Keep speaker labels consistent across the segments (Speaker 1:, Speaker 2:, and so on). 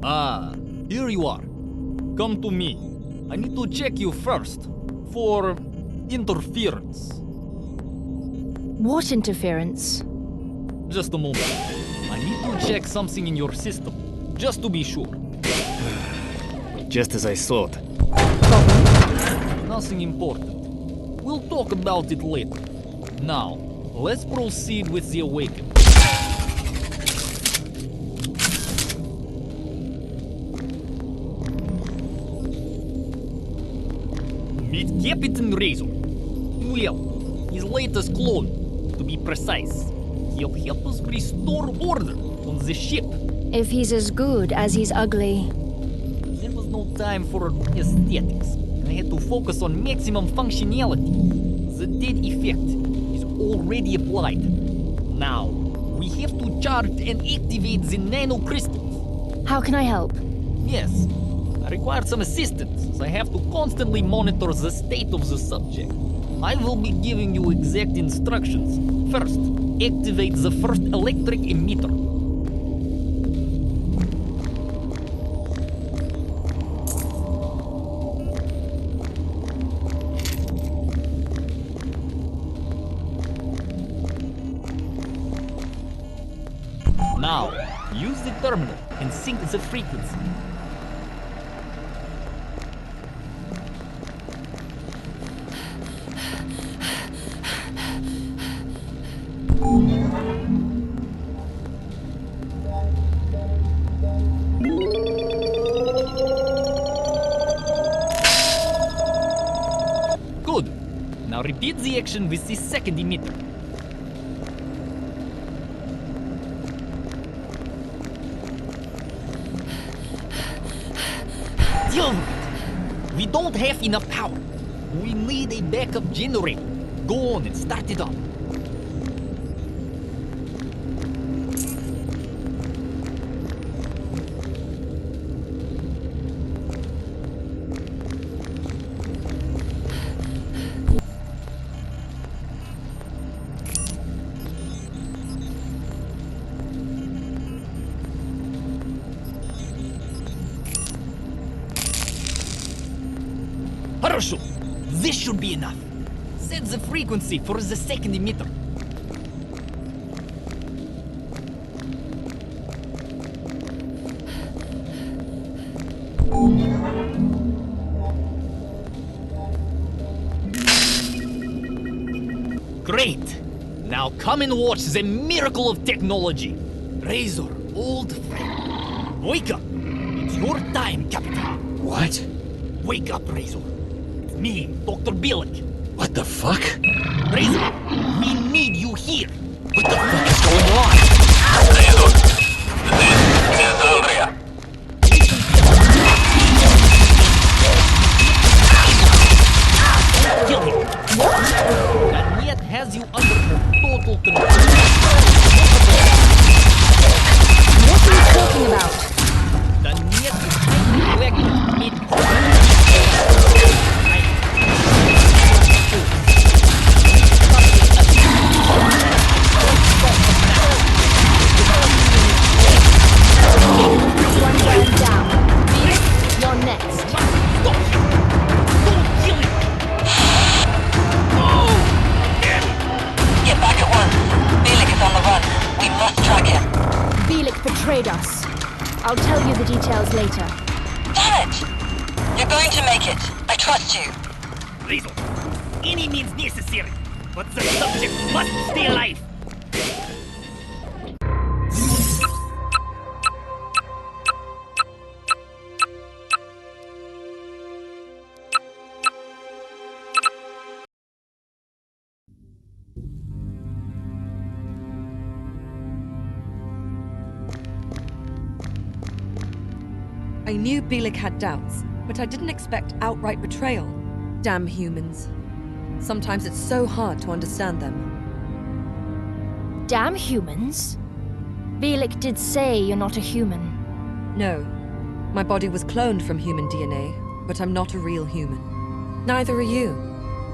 Speaker 1: Ah, here you are. Come to me. I need to check you first. For interference.
Speaker 2: What interference?
Speaker 1: Just a moment. I need to check something in your system. Just to be sure.
Speaker 3: Just as I thought.
Speaker 1: Nothing important. We'll talk about it later. Now, let's proceed with the awakening. Meet Captain Razor. Well, his latest clone, to be precise. He'll help us restore order on the ship.
Speaker 2: If he's as good as he's ugly.
Speaker 1: There was no time for aesthetics. I had to focus on maximum functionality. The dead effect is already applied. Now, we have to charge and activate the nanocrystals.
Speaker 2: How can I help?
Speaker 1: Yes, I require some assistance, as I have to constantly monitor the state of the subject. I will be giving you exact instructions. First, activate the first electric emitter. Now, use the terminal and sync the frequency. Good. Now repeat the action with the second emitter. Damn it! We don't have enough power. We need a backup generator. Go on and start it up. Parachute! This should be enough. Set the frequency for the second emitter. Great! Now come and watch the miracle of technology. Razor, old friend. Wake up! It's your time, Captain.
Speaker 3: What?
Speaker 1: Wake up, Razor. It's me, Dr. Bielek.
Speaker 3: What the fuck?
Speaker 1: Razor, we need you here. What the fuck is going on?
Speaker 4: Razor, this is Andrea.
Speaker 1: Kill him. And yet has you under her total control.
Speaker 2: What are you talking about?
Speaker 1: The net is highly neglected mid
Speaker 2: One man down. Beast, you're next.
Speaker 1: Stop him! Don't kill him!
Speaker 4: Get back at once. Bielek is on the run. We must track him.
Speaker 2: Bielek betrayed us. I'll tell you the details later.
Speaker 4: Damn it! You're going to make it. I trust you.
Speaker 1: Razor, any means necessary, but the subject must stay alive.
Speaker 5: I knew Bielek had doubts, but I didn't expect outright betrayal. Damn humans. Sometimes it's so hard to understand them.
Speaker 2: Damn humans? Bielek did say you're not a human.
Speaker 5: No. My body was cloned from human DNA, but I'm not a real human. Neither are you.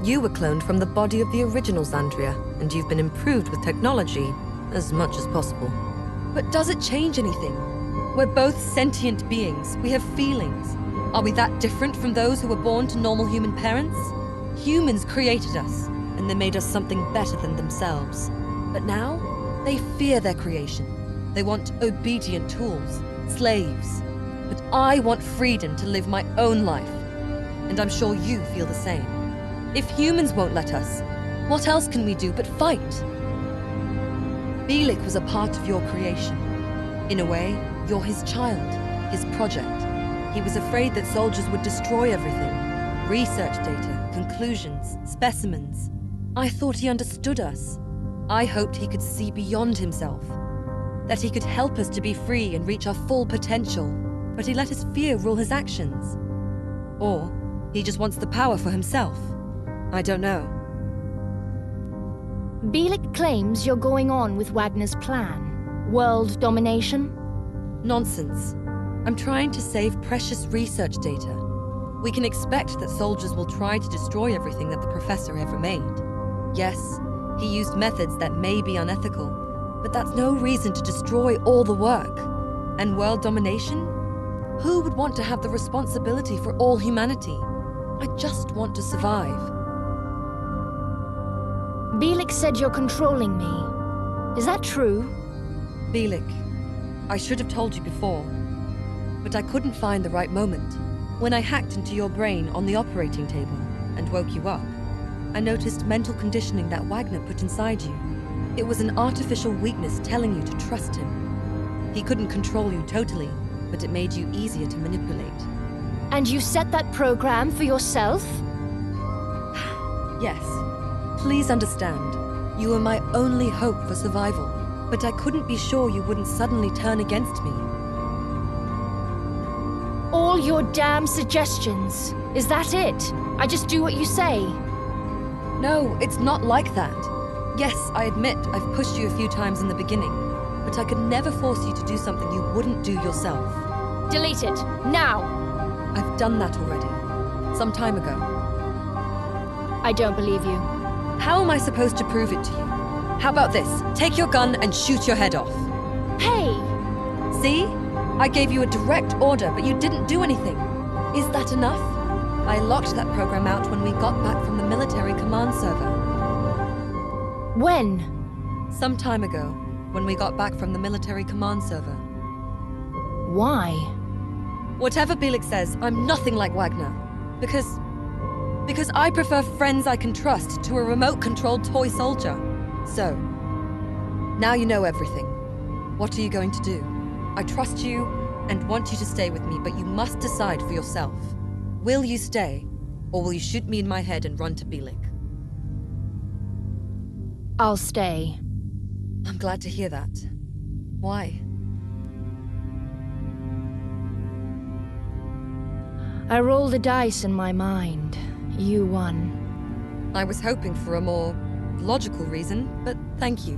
Speaker 5: You were cloned from the body of the original Xandria, and you've been improved with technology as much as possible. But does it change anything? We're both sentient beings. We have feelings. Are we that different from those who were born to normal human parents? Humans created us, and they made us something better than themselves. But now, they fear their creation. They want obedient tools, slaves. But I want freedom to live my own life. And I'm sure you feel the same. If humans won't let us, what else can we do but fight? Bielik was a part of your creation. In a way, you're his child, his project. He was afraid that soldiers would destroy everything. Research data, conclusions, specimens. I thought he understood us. I hoped he could see beyond himself. That he could help us to be free and reach our full potential. But he let his fear rule his actions. Or he just wants the power for himself. I don't know.
Speaker 2: Bielik claims you're going on with Wagner's plan. World domination?
Speaker 5: Nonsense. I'm trying to save precious research data. We can expect that soldiers will try to destroy everything that the professor ever made. Yes, he used methods that may be unethical, but that's no reason to destroy all the work. And world domination? Who would want to have the responsibility for all humanity? I just want to survive.
Speaker 2: Bielik said you're controlling me. Is that true?
Speaker 5: Bielik, I should have told you before, but I couldn't find the right moment. When I hacked into your brain on the operating table and woke you up, I noticed mental conditioning that Wagner put inside you. It was an artificial weakness telling you to trust him. He couldn't control you totally, but it made you easier to manipulate.
Speaker 2: And you set that program for yourself?
Speaker 5: Yes. Please understand, you were my only hope for survival, but I couldn't be sure you wouldn't suddenly turn against me.
Speaker 2: All your damn suggestions. Is that it? I just do what you say.
Speaker 5: No, it's not like that. Yes, I admit I've pushed you a few times in the beginning, but I could never force you to do something you wouldn't do yourself.
Speaker 2: Delete it, now!
Speaker 5: I've done that already, some time ago.
Speaker 2: I don't believe you.
Speaker 5: How am I supposed to prove it to you? How about this? Take your gun and shoot your head off.
Speaker 2: Hey!
Speaker 5: See? I gave you a direct order, but you didn't do anything. Is that enough? I locked that program out when we got back from the military command server.
Speaker 2: When?
Speaker 5: Some time ago, when we got back from the military command server.
Speaker 2: Why?
Speaker 5: Whatever Bielik says, I'm nothing like Wagner. Because I prefer friends I can trust to a remote-controlled toy soldier. So, now you know everything. What are you going to do? I trust you and want you to stay with me, but you must decide for yourself. Will you stay, or will you shoot me in my head and run to Bielik?
Speaker 2: I'll stay.
Speaker 5: I'm glad to hear that. Why?
Speaker 2: I rolled the dice in my mind. You won.
Speaker 5: I was hoping for a more logical reason, but thank you.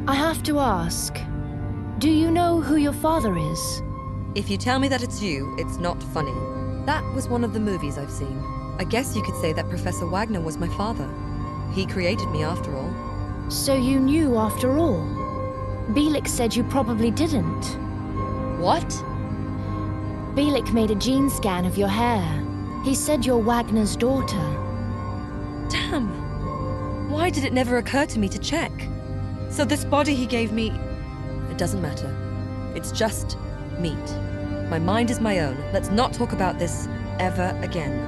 Speaker 2: I have to ask, do you know who your father is?
Speaker 5: If you tell me that it's you, it's not funny. That was one of the movies I've seen. I guess you could say that Professor Wagner was my father. He created me after all.
Speaker 2: So you knew after all? Bielik said you probably didn't.
Speaker 5: What?
Speaker 2: Bielik made a gene scan of your hair. He said you're Wagner's daughter.
Speaker 5: Damn! Why did it never occur to me to check? So this body he gave me... It doesn't matter. It's just meat. My mind is my own. Let's not talk about this ever again.